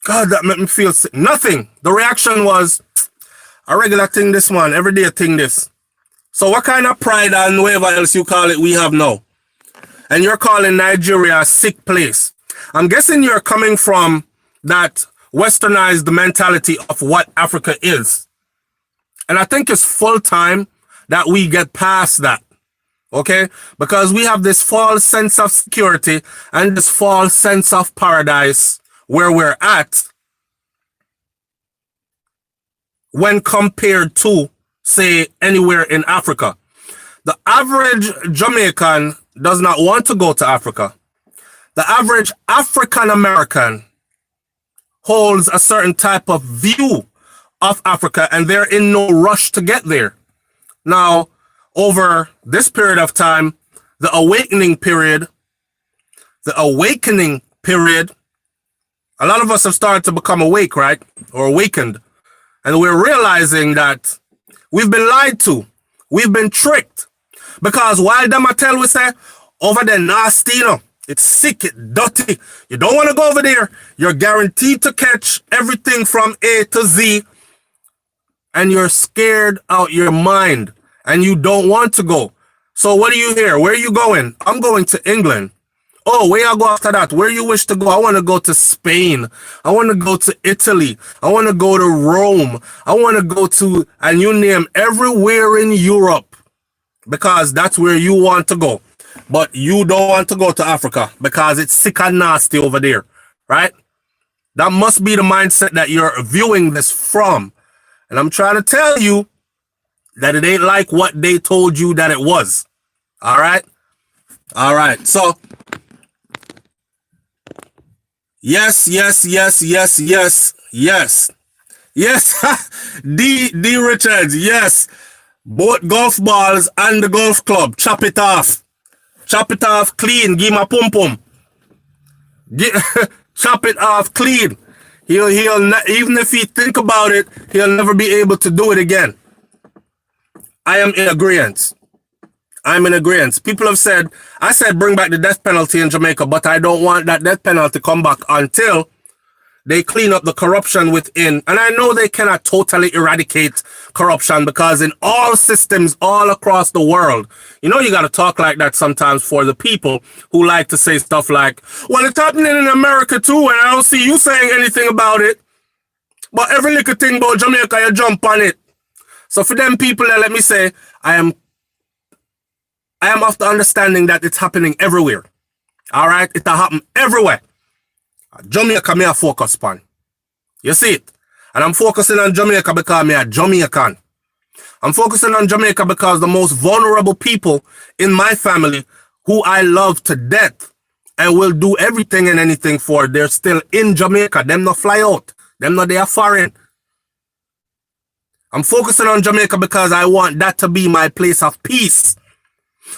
God, that made me feel sick. Nothing. The reaction was a regular thing this, man. Everyday thing this. So what kind of pride and whatever else you call it we have now? And you're calling Nigeria a sick place. I'm guessing you're coming from that westernized mentality of what Africa is. And I think it's full time that we get past that. Okay? Because we have this false sense of security and this false sense of paradise where we're at when compared to, say, anywhere in Africa. The average Jamaican does not want to go to Africa. The average African American holds a certain type of view of Africa, and they're in no rush to get there. Now, over this period of time, the awakening period, a lot of us have started to become awake, right? Or awakened. And we're realizing that we've been lied to. We've been tricked. Because while them I tell we say, over there nasty, you know, it's sick, it's dirty. You don't want to go over there. You're guaranteed to catch everything from A to Z. And you're scared out your mind. And you don't want to go. So what do you hear? Where are you going? I'm going to England. Oh, where you go after that? Where you wish to go? I want to go to Spain. I want to go to Italy. I want to go to Rome. I want to go to, and you name everywhere in Europe. Because that's where you want to go. But you don't want to go to Africa because it's sick and nasty over there. Right? That must be the mindset that you're viewing this from. And I'm trying to tell you that it ain't like what they told you that it was. All right? All right. So, yes. D Richards, yes. Both golf balls and the golf club. Chop it off. Chop it off clean. Give him a pum pum. Chop it off clean. He'll even if he think about it, he'll never be able to do it again. I am in agreement. I'm in agreement. People have said, I said bring back the death penalty in Jamaica, but I don't want that death penalty to come back until they clean up the corruption within. And I know they cannot totally eradicate corruption because in all systems all across the world, you know, you got to talk like that sometimes for the people who like to say stuff like, well, it's happening in America too, and I don't see you saying anything about it. But every little thing about Jamaica, you jump on it. So for them people, let me say, I am of the understanding that it's happening everywhere. All right? It'll happen everywhere. Jamaica, me a focus on. You see it? And I'm focusing on Jamaica because me a Jamaican. I'm focusing on Jamaica because the most vulnerable people in my family who I love to death and will do everything and anything for, they're still in Jamaica. Them not fly out. Them not they are foreign. I'm focusing on Jamaica because I want that to be my place of peace.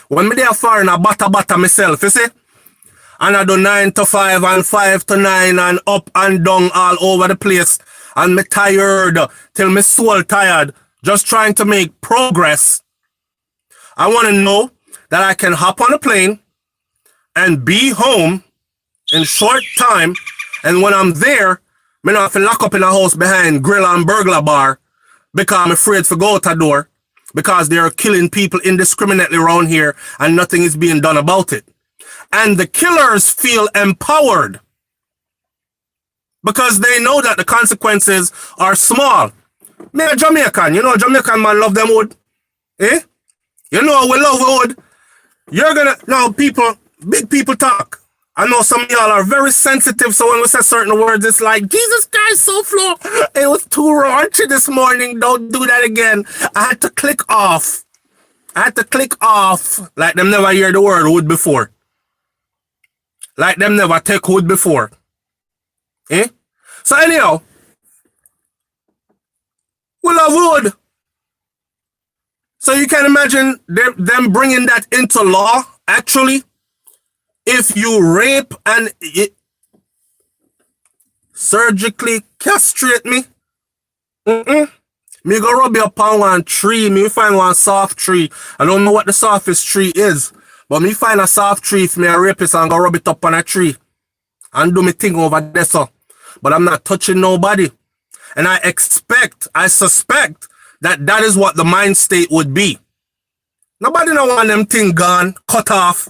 When me there foreign, I batter myself, you see? And I do 9 to 5 and 5 to 9 and up and down all over the place. And me tired till me soul tired, just trying to make progress. I want to know that I can hop on a plane and be home in short time. And when I'm there, me not have to lock up in a house behind grill and burglar bar because I'm afraid to go out the door. because they are killing people indiscriminately around here and nothing is being done about it. And the killers feel empowered because they know that the consequences are small. Me a Jamaican, you know, Jamaican man love them wood. Eh? You know we love wood. You're gonna, now people, big people talk. I know some of y'all are very sensitive, so when we say certain words, it's like, Jesus Christ, so flow. It was too raunchy this morning. Don't do that again. I had to click off. Like them never hear the word wood before. Like them never take wood before. Eh? So anyhow, we love wood. So you can imagine them bringing that into law, actually. If you rape and surgically castrate me, me go rub you upon one tree, me find one soft tree. I don't know what the softest tree is, but me find a soft tree if me a rapist and go rub it up on a tree and do me thing over there, so. But I'm not touching nobody. And I suspect that is what the mind state would be. Nobody don't want them thing gone, cut off.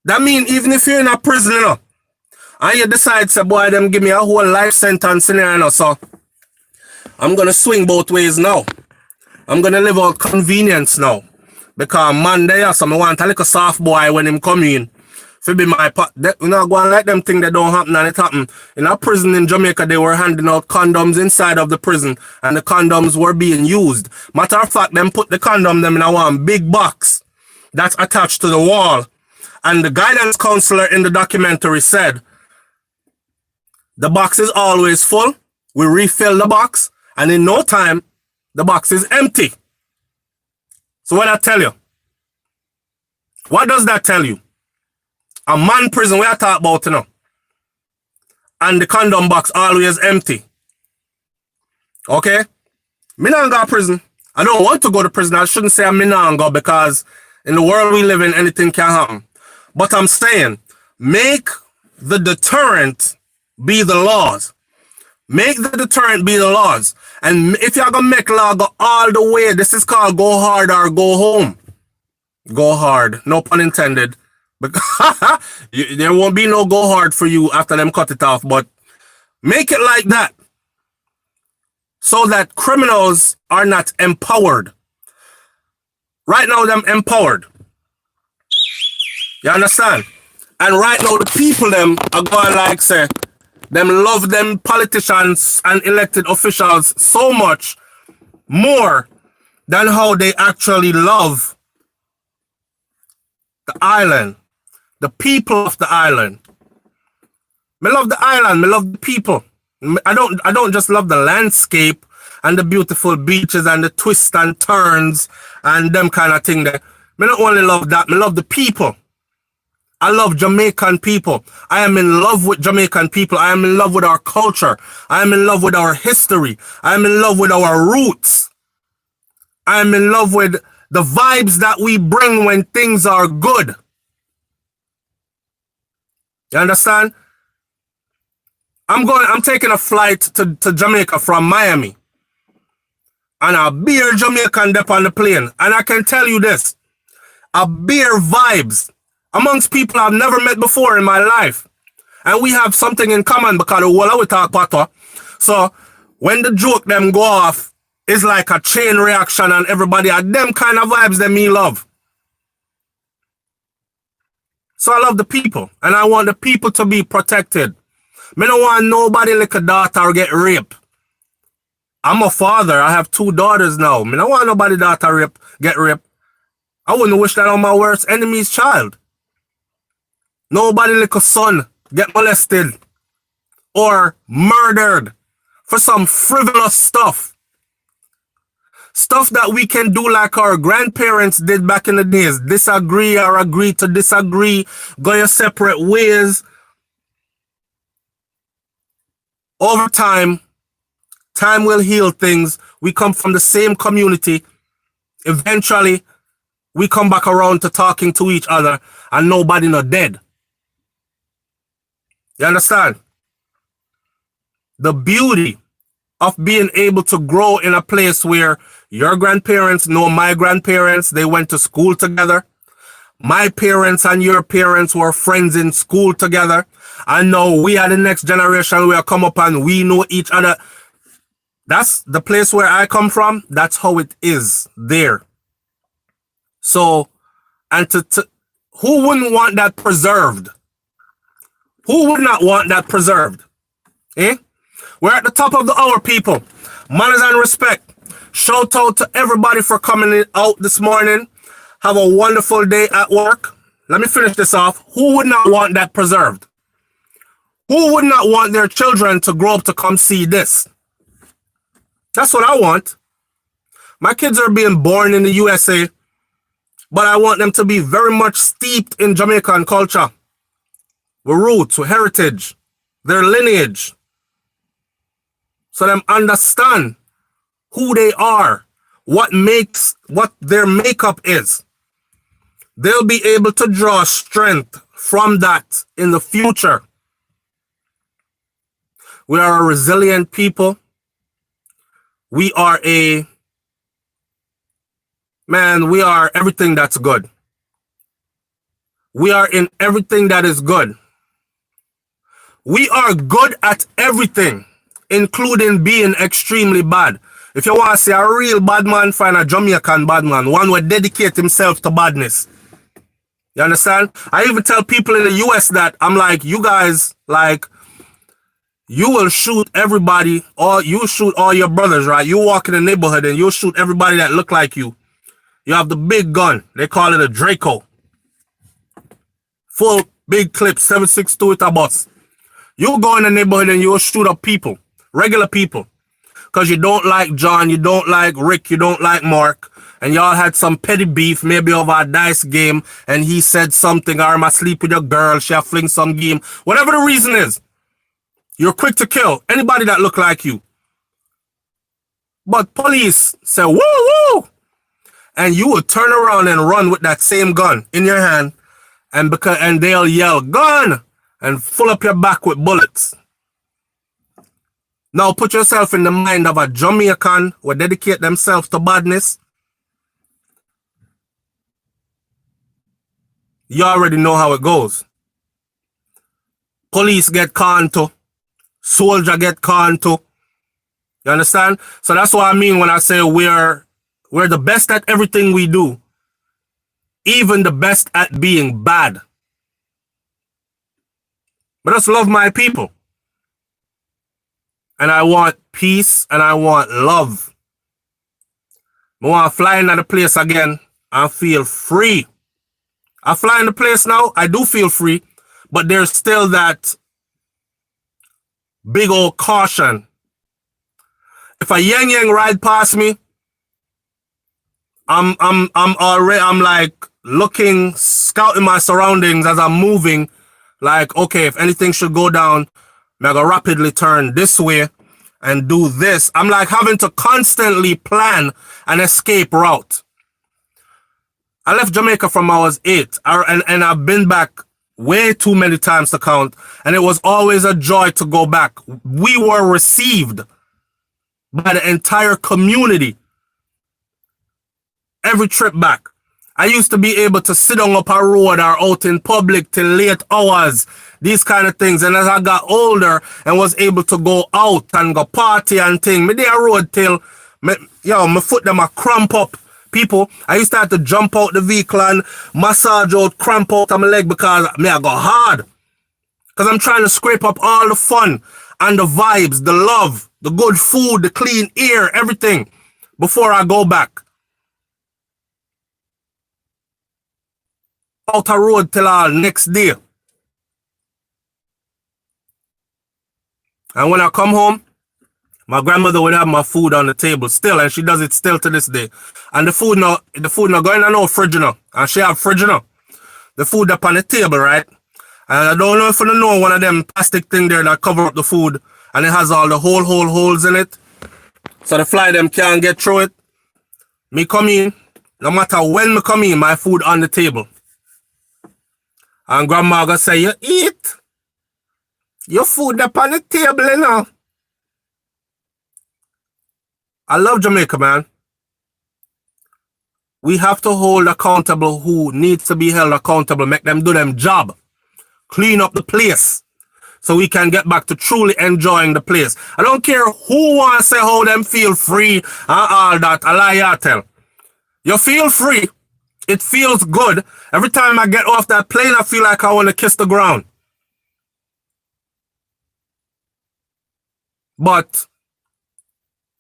That mean even if you're in a prison, you know, and you decide, say, boy, them give me a whole life sentence in here, you know, so I'm going to swing both ways now. I'm going to live out convenience now. Because man there, so I want a little soft boy when him come in. For be my part, you know, go and let them think that don't happen and it happen. In a prison in Jamaica, they were handing out condoms inside of the prison and the condoms were being used. Matter of fact, them put the condom them in a one big box that's attached to the wall. And the guidance counselor in the documentary said, the box is always full. We refill the box. And in no time, the box is empty. So what I tell you? What does that tell you? A man prison, we are talking about, you know. And the condom box always empty. Okay? Me not go to prison. I don't want to go to prison. I shouldn't say I'm not go because in the world we live in, anything can happen. But I'm saying, make the deterrent be the laws. Make the deterrent be the laws. And if you're going to make law go all the way, this is called go hard or go home. Go hard. No pun intended. Because there won't be no go hard for you after them cut it off. But make it like that. So that criminals are not empowered. Right now, them empowered. You understand? And right now, the people them are going like say, them love them politicians and elected officials so much more than how they actually love the island, the people of the island. Me love the island, me love the people. I don't just love the landscape and the beautiful beaches and the twists and turns and them kind of thing there. Me not only love that, me love the people. I love Jamaican people. I am in love with Jamaican people. I am in love with our culture. I am in love with our history. I am in love with our roots. I am in love with the vibes that we bring when things are good. You understand? I'm taking a flight to Jamaica from Miami. And a beer Jamaican dep on the plane. And I can tell you this. A beer vibes amongst people I've never met before in my life. And we have something in common because the whole we talk patois. So when the joke them go off, it's like a chain reaction and everybody are them kind of vibes that me love. So I love the people and I want the people to be protected. Me don't want nobody like a daughter get raped. I'm a father. I have 2 daughters now. Me don't want nobody daughter get raped. I wouldn't wish that on my worst enemy's child. Nobody like a son get molested or murdered for some frivolous stuff. Stuff that we can do like our grandparents did back in the days. Disagree or agree to disagree. Go your separate ways. Over time, time will heal things. We come from the same community. Eventually, we come back around to talking to each other and nobody not dead. You understand? The beauty of being able to grow in a place where your grandparents know my grandparents, they went to school together. My parents and your parents were friends in school together. And now we are the next generation. We are come up and we know each other. That's the place where I come from. That's how it is there. So, and who wouldn't want that preserved? Who would not want that preserved? Eh? We're at the top of the hour, people. Manners and respect. Shout out to everybody for coming out this morning. Have a wonderful day at work. Let me finish this off. Who would not want that preserved? Who would not want their children to grow up to come see this? That's what I want. My kids are being born in the USA, but I want them to be very much steeped in Jamaican culture, with roots, with heritage, their lineage, so them understand who they are, what their makeup is. They'll be able to draw strength from that in the future. We are a resilient people. We are we are everything that's good. We are in everything that is good. We are good at everything, including being extremely bad. If you want to see a real bad man, find a Jamaican bad man, one who dedicate himself to badness. You understand? I even tell people in the US that I'm like, you guys, like, you will shoot everybody, or you shoot all your brothers, right? You walk in the neighborhood and you'll shoot everybody that look like you. You have the big gun. They call it a Draco. Full big clip, 7.62 with a bus. You go in the neighborhood and you'll shoot up people, regular people. Because you don't like John, you don't like Rick, you don't like Mark. And y'all had some petty beef, maybe over a dice game. And he said something, or I'm asleep with your girl, she'll fling some game. Whatever the reason is. You're quick to kill anybody that look like you. But police say, woo, woo. And you will turn around and run with that same gun in your hand. And they'll yell, gun! And fill up your back with bullets. Now put yourself in the mind of a Jamaican who dedicate themselves to badness. You already know how it goes. Police get conned to. Soldier get conned to. You understand? So that's what I mean when I say we're the best at everything we do. Even the best at being bad. But I just love my people. And I want peace and I want love. I want to fly into the place again and feel free. I fly in the place now, I do feel free, but there's still that big old caution. If a yang ride past me, I'm like looking, scouting my surroundings as I'm moving, like, okay, if anything should go down, I'm gonna rapidly turn this way and do this. I'm like having to constantly plan an escape route. I left Jamaica from I was 8, and I've been back way too many times to count, and it was always a joy to go back. We were received by the entire community every trip back. I used to be able to sit on up a road or out in public till late hours, these kind of things. And as I got older and was able to go out and go party and thing, me there road till, my foot them a cramp up. People, I used to have to jump out the vehicle and massage out, cramp out on my leg because I got hard. Because I'm trying to scrape up all the fun and the vibes, the love, the good food, the clean air, everything before I go back. Out a road till our next day. And when I come home, my grandmother would have my food on the table still, and she does it still to this day. And the food not going in no fridge now. And she have fridge now. The food up on the table, right? And I don't know if you know one of them plastic thing there that cover up the food, and it has all the holes in it. So the fly them can't get through it. Me come in, no matter when me come in, my food on the table. And grandma gonna say, you eat. Your food up on the table, you know. I love Jamaica, man. We have to hold accountable who needs to be held accountable, make them do them job, clean up the place, so we can get back to truly enjoying the place. I don't care who wants to say how them feel free and all that. I lie, I tell. You feel free. It feels good. Every time I get off that plane, I feel like I want to kiss the ground. But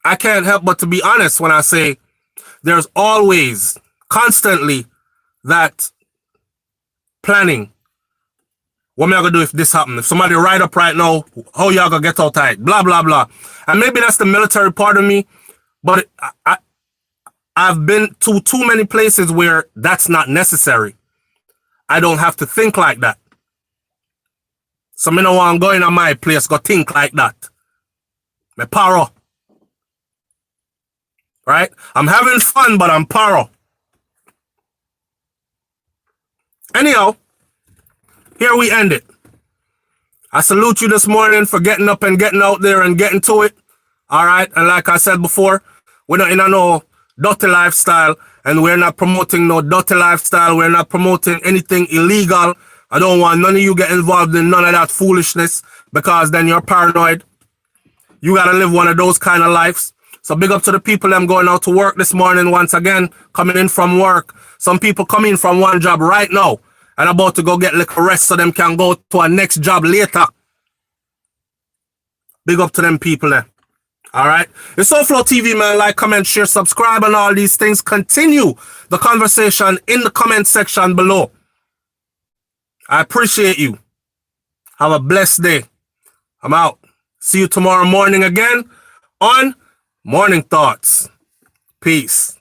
I can't help but to be honest when I say there's always, constantly, that planning. What am I gonna do if this happens? If somebody ride up right now, how y'all gonna get out tight? Blah, blah, blah. And maybe that's the military part of me, but I've been to too many places where that's not necessary. I don't have to think like that. So me know I'm going to my place, go think like that. Me paro. Right? I'm having fun, but I'm paro. Anyhow, here we end it. I salute you this morning for getting up and getting out there and getting to it. All right? And like I said before, we're not in a no dirty lifestyle, and we're not promoting no dirty lifestyle. We're not promoting anything illegal. I don't want none of you get involved in none of that foolishness, because then you're paranoid. You got to live one of those kind of lives. So big up to the people them going out to work this morning once again, coming in from work. Some people coming from one job right now and about to go get a little rest so them can go to a next job later. Big up to them people there. All right. It's SoFlo TV, man. Like, comment, share, subscribe, and all these things. Continue the conversation in the comment section below. I appreciate you. Have a blessed day. I'm out. See you tomorrow morning again on Morning Thoughts. Peace.